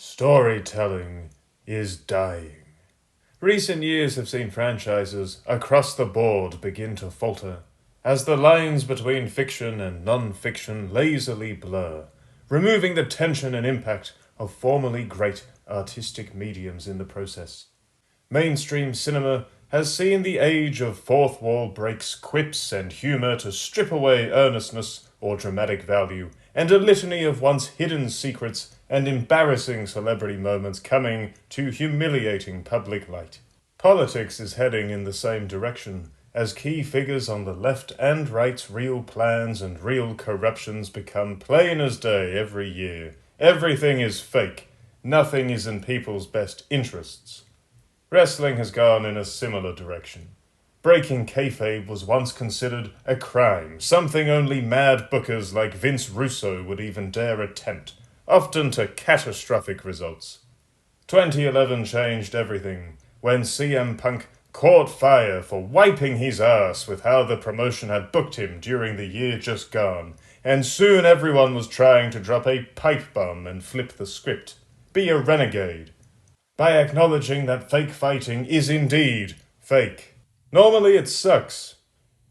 Storytelling is dying. Recent years have seen franchises across the board begin to falter, as the lines between fiction and non-fiction lazily blur, removing the tension and impact of formerly great artistic mediums in the process. Mainstream cinema has seen the age of fourth wall breaks, quips, and humour to strip away earnestness or dramatic value, and a litany of once hidden secrets and embarrassing celebrity moments coming to humiliating public light. Politics is heading in the same direction, as key figures on the left and right's real plans and real corruptions become plain as day every year. Everything is fake. Nothing is in people's best interests. Wrestling has gone in a similar direction. Breaking kayfabe was once considered a crime, something only mad bookers like Vince Russo would even dare attempt, often to catastrophic results. 2011 changed everything, when CM Punk caught fire for wiping his ass with how the promotion had booked him during the year just gone, and soon everyone was trying to drop a pipe bomb and flip the script, be a renegade, by acknowledging that fake fighting is indeed fake. Normally it sucks.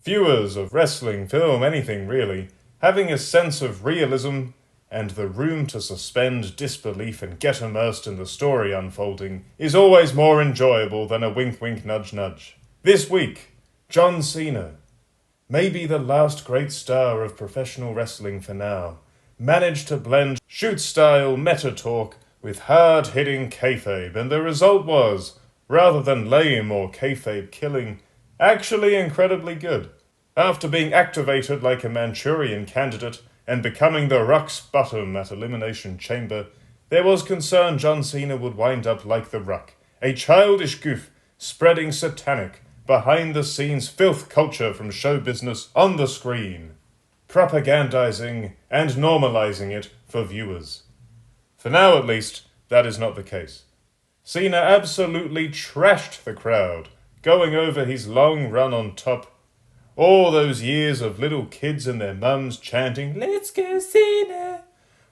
Viewers of wrestling, film, anything really, having a sense of realism and the room to suspend disbelief and get immersed in the story unfolding is always more enjoyable than a wink-wink, nudge-nudge. This week, John Cena, maybe the last great star of professional wrestling for now, managed to blend shoot-style meta-talk with hard-hitting kayfabe, and the result was, rather than lame or kayfabe-killing, actually incredibly good. After being activated like a Manchurian candidate and becoming the Rock's bottom at Elimination Chamber, there was concern John Cena would wind up like the Rock, a childish goof spreading satanic, behind-the-scenes filth culture from show business on the screen, propagandizing and normalizing it for viewers. For now, at least, that is not the case. Cena absolutely trashed the crowd, going over his long run on top. All those years of little kids and their mums chanting, "Let's go Cena,"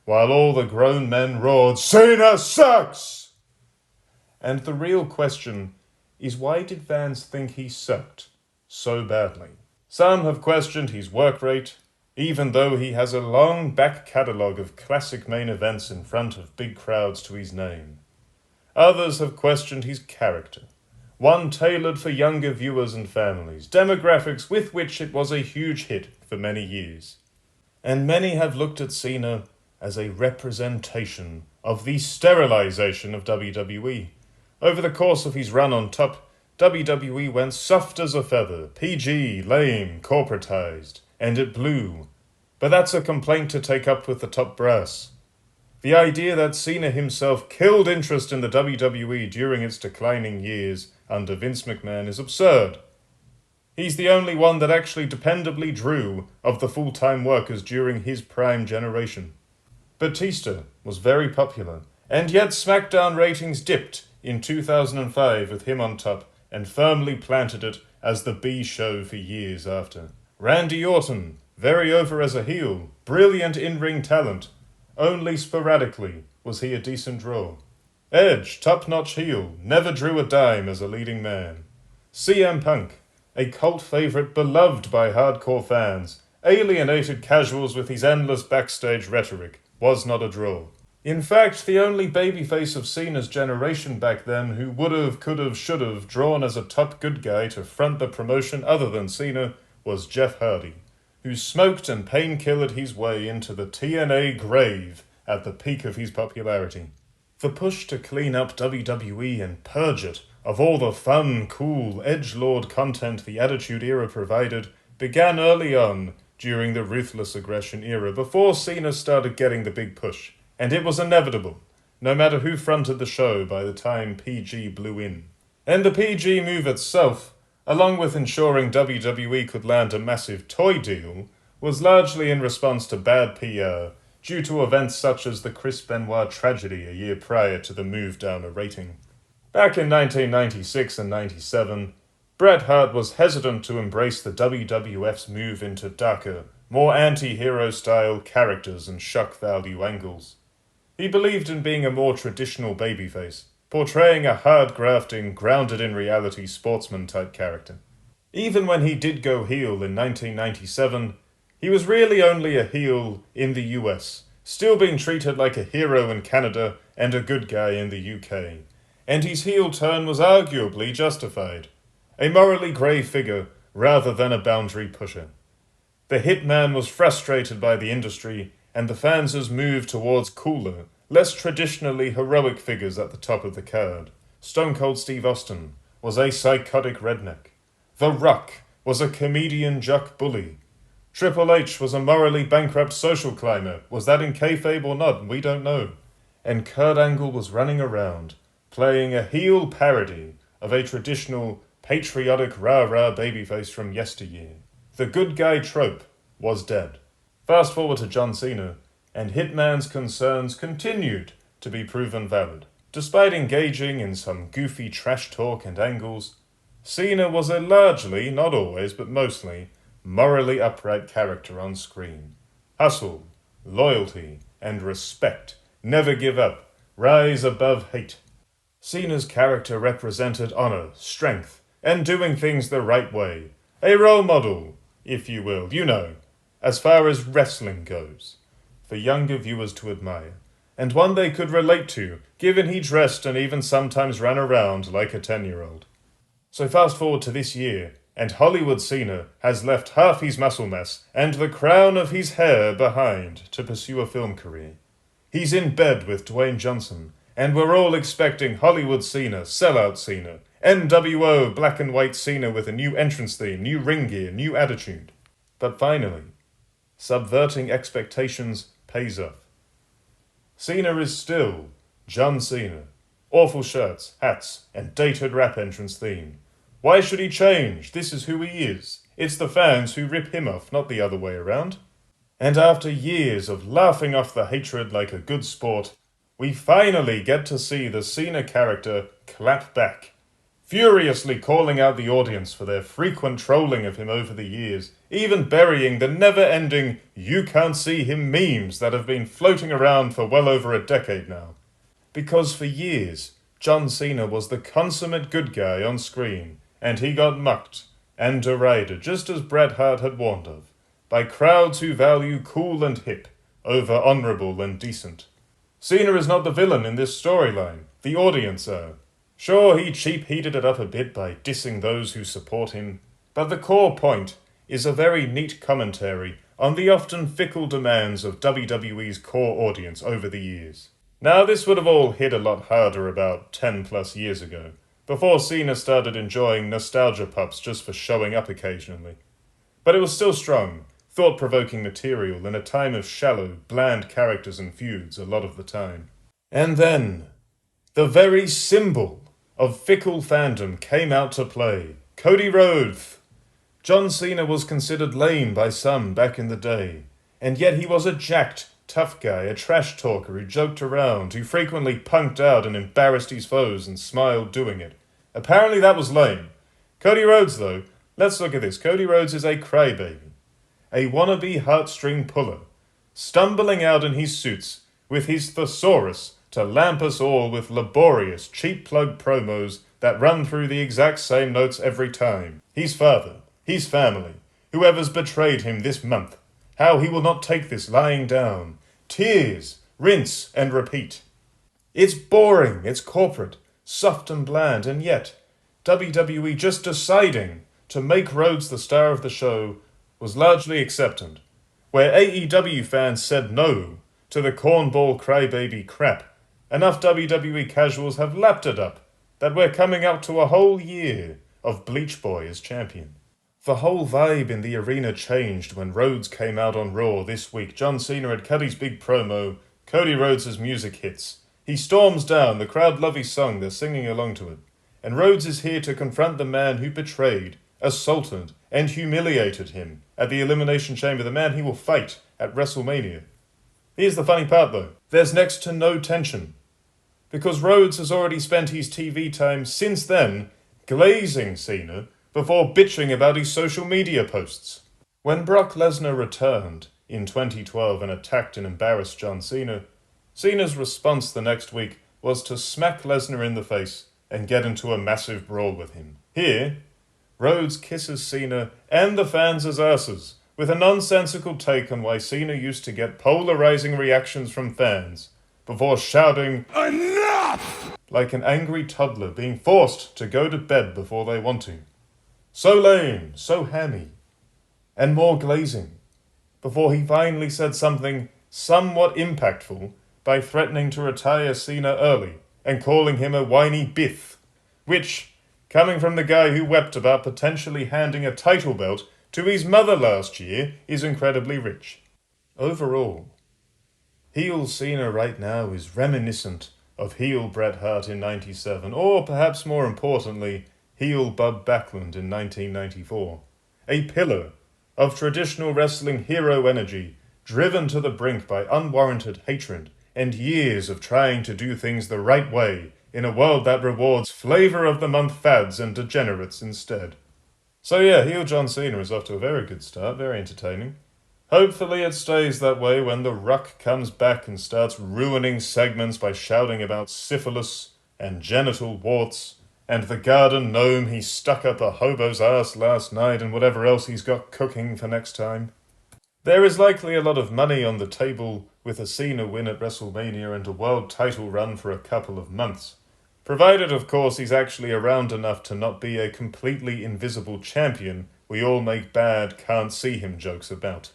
while all the grown men roared, "Cena sucks!" And the real question is, why did fans think he sucked so badly? Some have questioned his work rate, even though he has a long back catalogue of classic main events in front of big crowds to his name. Others have questioned his character, one tailored for younger viewers and families, demographics with which it was a huge hit for many years. And many have looked at Cena as a representation of the sterilization of WWE. Over the course of his run on top, WWE went soft as a feather, PG, lame, corporatized, and it blew. But that's a complaint to take up with the top brass. The idea that Cena himself killed interest in the WWE during its declining years under Vince McMahon is absurd. He's the only one that actually dependably drew of the full-time workers during his prime generation. Batista was very popular, and yet SmackDown ratings dipped in 2005 with him on top and firmly planted it as the B show for years after. Randy Orton, very over as a heel, brilliant in-ring talent. Only sporadically was he a decent draw. Edge, top-notch heel, never drew a dime as a leading man. CM Punk, a cult favorite beloved by hardcore fans, alienated casuals with his endless backstage rhetoric, was not a draw. In fact, the only babyface of Cena's generation back then who would've, could've, should've drawn as a top good guy to front the promotion other than Cena was Jeff Hardy, who smoked and painkillered his way into the TNA grave at the peak of his popularity. The push to clean up WWE and purge it of all the fun, cool, edgelord content the Attitude Era provided began early on during the Ruthless Aggression era, before Cena started getting the big push, and it was inevitable, no matter who fronted the show by the time PG blew in. And the PG move itself, along with ensuring WWE could land a massive toy deal, was largely in response to bad PR, due to events such as the Chris Benoit tragedy a year prior to the move down a rating. Back in 1996 and 97, Bret Hart was hesitant to embrace the WWF's move into darker, more anti-hero style characters and shock value angles. He believed in being a more traditional babyface, portraying a hard-grafting, grounded-in-reality sportsman-type character. Even when he did go heel in 1997, he was really only a heel in the US, still being treated like a hero in Canada and a good guy in the UK. And his heel turn was arguably justified. A morally grey figure rather than a boundary pusher. The Hitman was frustrated by the industry, and the fans' move towards cooler, less traditionally heroic figures at the top of the card. Stone Cold Steve Austin was a psychotic redneck. The Rock was a comedian jock bully. Triple H was a morally bankrupt social climber. Was that in kayfabe or not? We don't know. And Kurt Angle was running around, playing a heel parody of a traditional, patriotic rah-rah babyface from yesteryear. The good guy trope was dead. Fast forward to John Cena, and Hitman's concerns continued to be proven valid. Despite engaging in some goofy trash talk and angles, Cena was a largely, not always, but mostly, morally upright character on screen. Hustle, loyalty, and respect. Never give up. Rise above hate. Cena's character represented honor, strength, and doing things the right way. A role model, if you will, as far as wrestling goes, for younger viewers to admire, and one they could relate to, given he dressed and even sometimes ran around like a 10-year-old. So fast forward to this year, and Hollywood Cena has left half his muscle mass and the crown of his hair behind to pursue a film career. He's in bed with Dwayne Johnson, and we're all expecting Hollywood Cena, sellout Cena, NWO black and white Cena with a new entrance theme, new ring gear, new attitude. But finally, subverting expectations pays off. Cena is still John Cena. Awful shirts, hats, and dated rap entrance theme. Why should he change? This is who he is. It's the fans who rip him off, not the other way around. And after years of laughing off the hatred like a good sport, we finally get to see the Cena character clap back, furiously calling out the audience for their frequent trolling of him over the years, even burying the never-ending "you can't see him" memes that have been floating around for well over a decade now. Because for years, John Cena was the consummate good guy on screen, and he got mucked and derided, just as Bret Hart had warned of, by crowds who value cool and hip over honorable and decent. Cena is not the villain in this storyline, the audience are. Sure, he cheap-heated it up a bit by dissing those who support him, but the core point is a very neat commentary on the often fickle demands of WWE's core audience over the years. Now, this would have all hit a lot harder about 10 plus years ago, before Cena started enjoying nostalgia pops just for showing up occasionally. But it was still strong, thought-provoking material in a time of shallow, bland characters and feuds a lot of the time. And then, the very symbol of fickle fandom came out to play. Cody Rhodes. John Cena was considered lame by some back in the day, and yet he was a jacked, tough guy, a trash talker who joked around, who frequently punked out and embarrassed his foes and smiled doing it. Apparently that was lame. Cody Rhodes, though, let's look at this. Cody Rhodes is a crybaby, a wannabe heartstring puller, stumbling out in his suits with his thesaurus to lamp us all with laborious, cheap plug promos that run through the exact same notes every time. His father, his family, whoever's betrayed him this month, how he will not take this lying down. Tears, rinse and repeat. It's boring, it's corporate, soft and bland, and yet WWE just deciding to make Rhodes the star of the show was largely accepted, where AEW fans said no to the cornball crybaby crap. Enough WWE casuals have lapped it up that we're coming up to a whole year of Bleach Boy as champion. The whole vibe in the arena changed when Rhodes came out on Raw this week. John Cena had cut his big promo, Cody Rhodes' music hits. He storms down, the crowd love his song, they're singing along to it. And Rhodes is here to confront the man who betrayed, assaulted, and humiliated him at the Elimination Chamber, the man he will fight at WrestleMania. Here's the funny part though, there's next to no tension, because Rhodes has already spent his TV time since then glazing Cena before bitching about his social media posts. When Brock Lesnar returned in 2012 and attacked and embarrassed John Cena, Cena's response the next week was to smack Lesnar in the face and get into a massive brawl with him. Here, Rhodes kisses Cena and the fans' asses with a nonsensical take on why Cena used to get polarizing reactions from fans before shouting, "Enough!" like an angry toddler being forced to go to bed before they want to. So lame, so hammy, and more glazing, before he finally said something somewhat impactful by threatening to retire Cena early and calling him a whiny biff, which, coming from the guy who wept about potentially handing a title belt to his mother last year, is incredibly rich. Overall, heel Cena right now is reminiscent of heel Bret Hart in '97, or perhaps more importantly, heel Bub Backlund in 1994. A pillar of traditional wrestling hero energy, driven to the brink by unwarranted hatred and years of trying to do things the right way in a world that rewards flavor-of-the-month fads and degenerates instead. So yeah, heel John Cena is off to a very good start, very entertaining. Hopefully it stays that way when The Rock comes back and starts ruining segments by shouting about syphilis and genital warts and the garden gnome he stuck up a hobo's ass last night and whatever else he's got cooking for next time. There is likely a lot of money on the table with a Cena win at WrestleMania and a world title run for a couple of months. Provided, of course, he's actually around enough to not be a completely invisible champion we all make bad can't see him jokes about.